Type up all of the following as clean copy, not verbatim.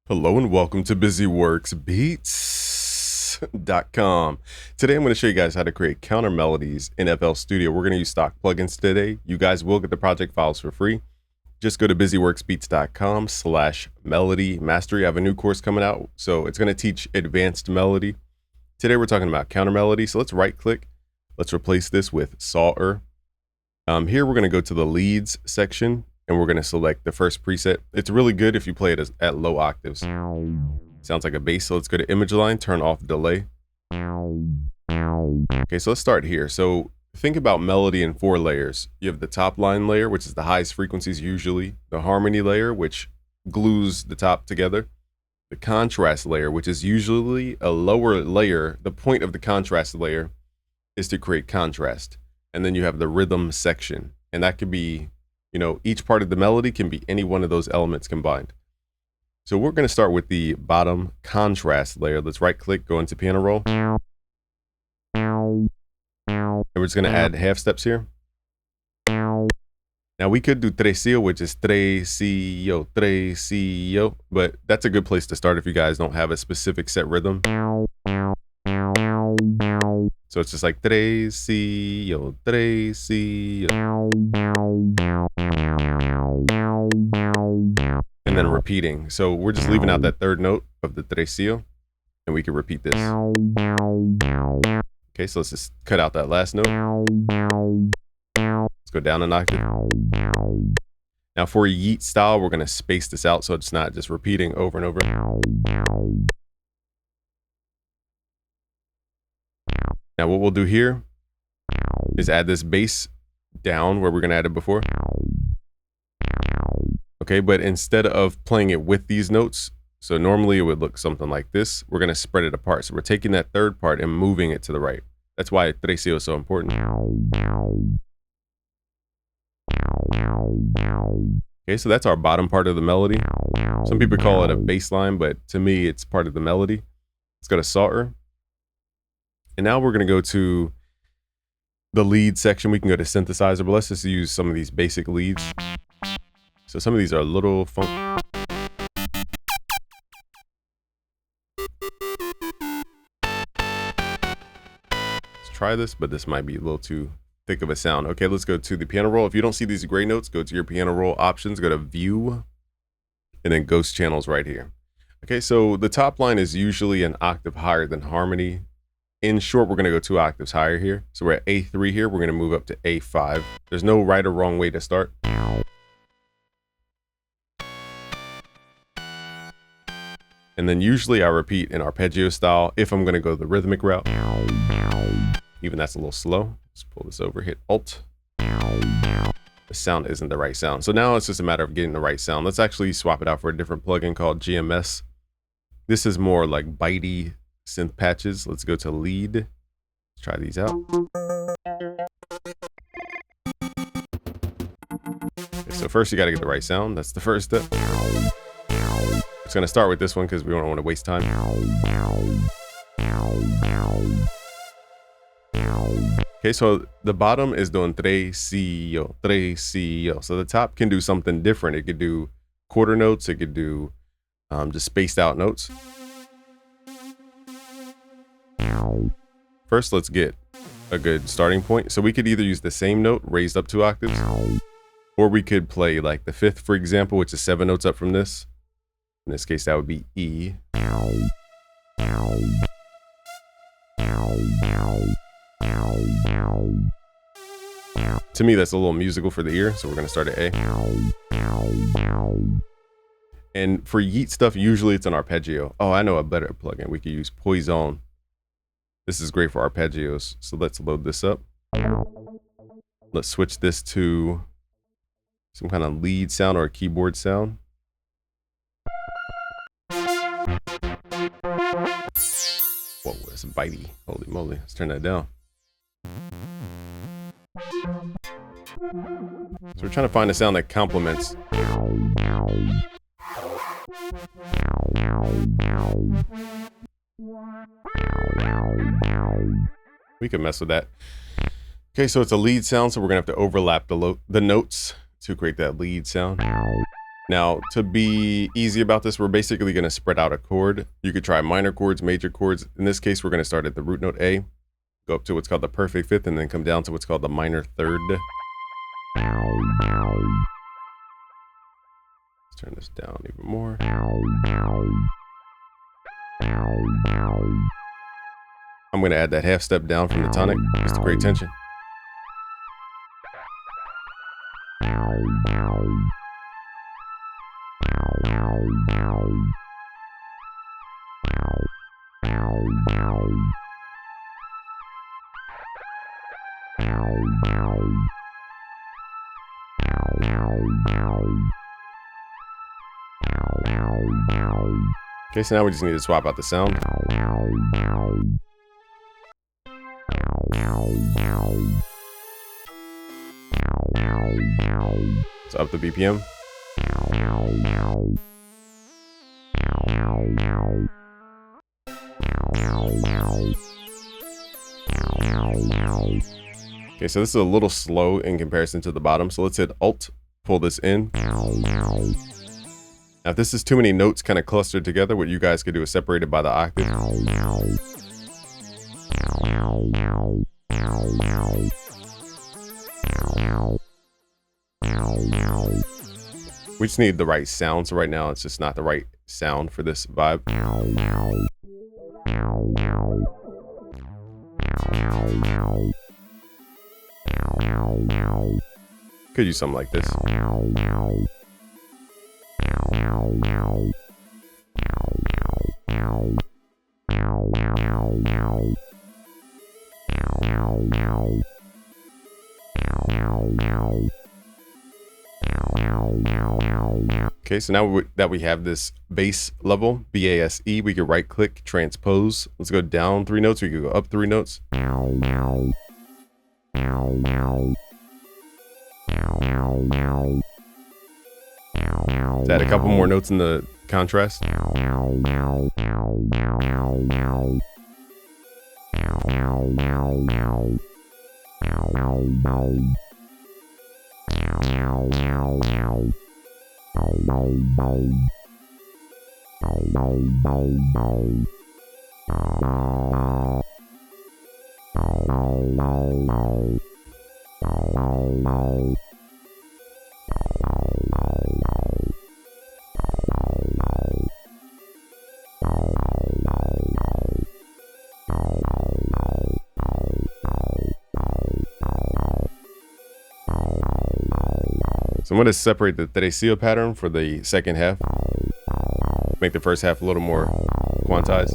Hello and welcome to BusyWorksBeats.com. Today I'm going to show you guys how to create counter melodies in FL Studio. We're going to use stock plugins today. You guys will get the project files for free. Just go to BusyWorksBeats.com/melody mastery. I have a new course coming out, so it's going to teach advanced melody. Today we're talking about counter melody. So let's right click. Let's replace this with Solver. Here we're going to go to the leads section. And we're going to select the first preset. It's really good if you play it at low octaves. Sounds like a bass. So let's go to image line, turn off delay. Okay, so let's start here. So think about melody in 4 layers. You have the top line layer, which is the highest frequencies usually. The harmony layer, which glues the top together. The contrast layer, which is usually a lower layer. The point of the contrast layer is to create contrast. And then you have the rhythm section. And that could be, you know, each part of the melody can be any one of those elements combined. So we're going to start with the bottom contrast layer. Let's right click, go into piano roll. And we're just going to add half steps here. Now we could do tresillo, which is tresillo, tresillo, but that's a good place to start if you guys don't have a specific set rhythm. So it's just like tresillo, tresillo. And then repeating. So we're just leaving out that third note of the tresillo, and we can repeat this. Okay, so let's just cut out that last note. Let's go down an octave. Now for a yeet style, we're going to space this out so it's not just repeating over and over. Now what we'll do here is add this bass down where we're going to add it before. Okay, but instead of playing it with these notes, so normally it would look something like this, we're going to spread it apart. So we're taking that third part and moving it to the right. That's why tresillo is so important. Okay, so that's our bottom part of the melody. Some people call it a bass line, but to me, it's part of the melody. Let's go to Solver. And now we're going to go to the lead section. We can go to synthesizer, but let's just use some of these basic leads. So some of these are a little funk. Let's try this, but this might be a little too thick of a sound. Okay, let's go to the piano roll. If you don't see these gray notes, go to your piano roll options, go to view, and then ghost channels right here. Okay, so the top line is usually an octave higher than harmony. In short, we're going to go 2 octaves higher here. So we're at A3 here. We're going to move up to A5. There's no right or wrong way to start. And then usually I repeat in arpeggio style if I'm going to go the rhythmic route. Even that's a little slow. Let's pull this over, hit Alt. The sound isn't the right sound. So now it's just a matter of getting the right sound. Let's actually swap it out for a different plugin called GMS. This is more like bitey synth patches. Let's go to lead. Let's try these out. Okay, so first you got to get the right sound. That's the first step. It's going to start with this one because we don't want to waste time. Okay, so the bottom is doing tresillo, tresillo. So the top can do something different. It could do quarter notes. It could do just spaced out notes. First, let's get a good starting point. So we could either use the same note raised up 2 octaves, or we could play like the 5th, for example, which is 7 notes up from this. In this case, that would be E. To me, that's a little musical for the ear, so we're going to start at A. And for yeet stuff, usually it's an arpeggio. Oh, I know a better plugin. We could use Poison. This is great for arpeggios. So let's load this up. Let's switch this to some kind of lead sound or a keyboard sound. Whoa, it's bitey. Holy moly. Let's turn that down. So we're trying to find a sound that complements. We can mess with that. Okay, so it's a lead sound, so we're gonna have to overlap the notes to create that lead sound. Now, to be easy about this, we're basically going to spread out a chord. You could try minor chords, major chords. In this case, we're going to start at the root note A, go up to what's called the perfect fifth, and then come down to what's called the minor third. Let's turn this down even more. I'm going to add that half step down from the tonic just to create tension. Okay, so now we just need to swap out the sound. So up the BPM. Okay, so this is a little slow in comparison to the bottom. So let's hit Alt, pull this in. Now, if this is too many notes kind of clustered together, what you guys could do is separate it by the octave. We just need the right sound. So right now, it's just not the right sound for this vibe. Could use something like this. Okay, so now that we have this bass level, B-A-S-E, we can right click, transpose. Let's go down 3 notes, we can go up 3 notes. Let's add a couple more notes in the contrast. So I'm going to separate the tresillo pattern for the second half. Make the first half a little more quantized.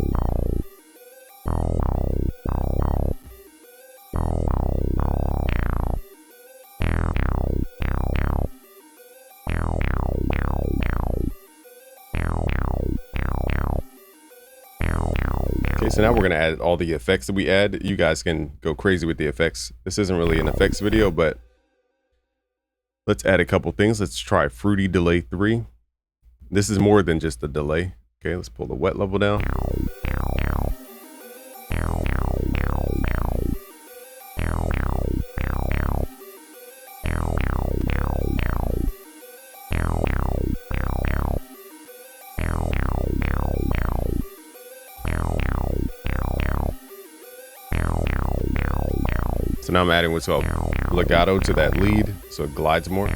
Okay, so now we're going to add all the effects that we add. You guys can go crazy with the effects. This isn't really an effects video, but let's add a couple things. Let's try Fruity Delay 3. This is more than just a delay. Okay, let's pull the wet level down. So now I'm adding what's called legato to that lead, so it glides more.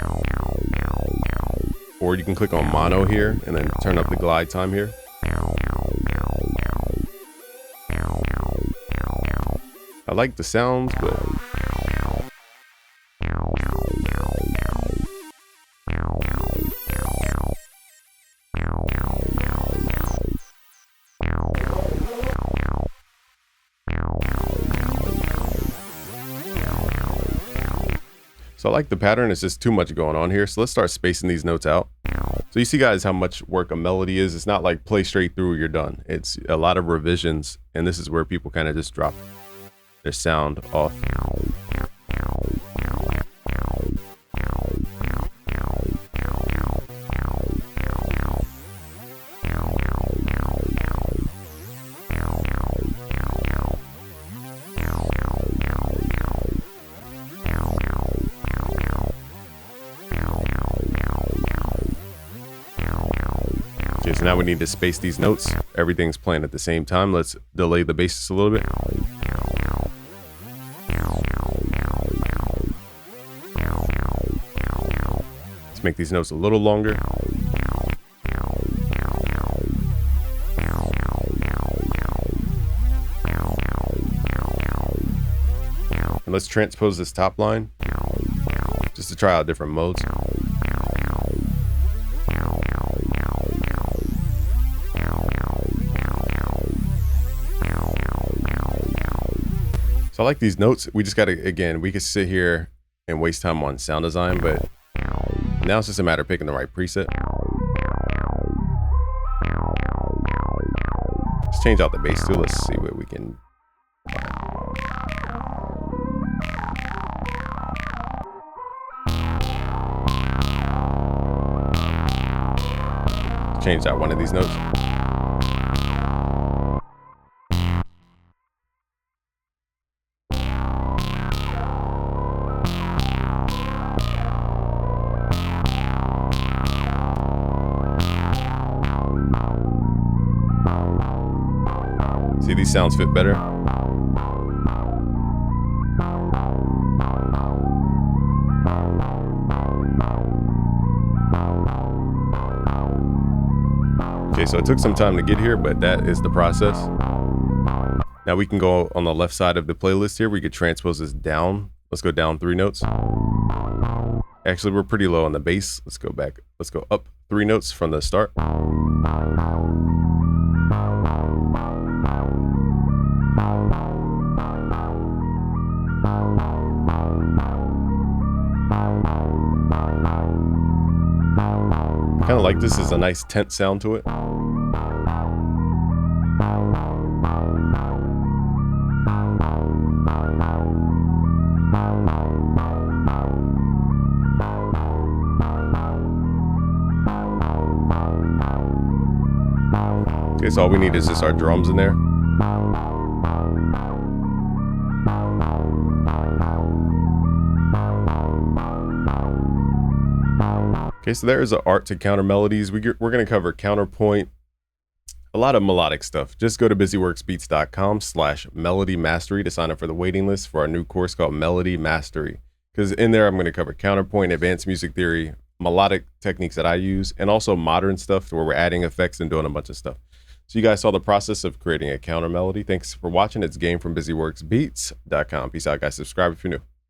Or you can click on mono here and then turn up the glide time here. I like the sounds, but so I like the pattern. It's just too much going on here. So let's start spacing these notes out. So you see, guys, how much work a melody is. It's not like play straight through, you're done. It's a lot of revisions. And this is where people kind of just drop their sound off. So now we need to space these notes. Everything's playing at the same time. Let's delay the bass just a little bit. Let's make these notes a little longer. And let's transpose this top line just to try out different modes. So I like these notes. We just gotta, again, we could sit here and waste time on sound design, but now it's just a matter of picking the right preset. Let's change out the bass too. Let's see what we can. Change out one of these notes. See, these sounds fit better. Okay, so it took some time to get here, but that is the process. Now we can go on the left side of the playlist here. We could transpose this down. Let's go down 3 notes. Actually, we're pretty low on the bass. Let's go back. Let's go up 3 notes from the start. Kind of like this is a nice tense sound to it. Okay, so all we need is just our drums in there. Okay, so there is an art to counter melodies. We're going to cover counterpoint, a lot of melodic stuff. Just go to busyworksbeats.com/melody mastery to sign up for the waiting list for our new course called Melody Mastery. Because in there, I'm going to cover counterpoint, advanced music theory, melodic techniques that I use, and also modern stuff where we're adding effects and doing a bunch of stuff. So you guys saw the process of creating a counter melody. Thanks for watching. It's Game from busyworksbeats.com. Peace out, guys. Subscribe if you're new.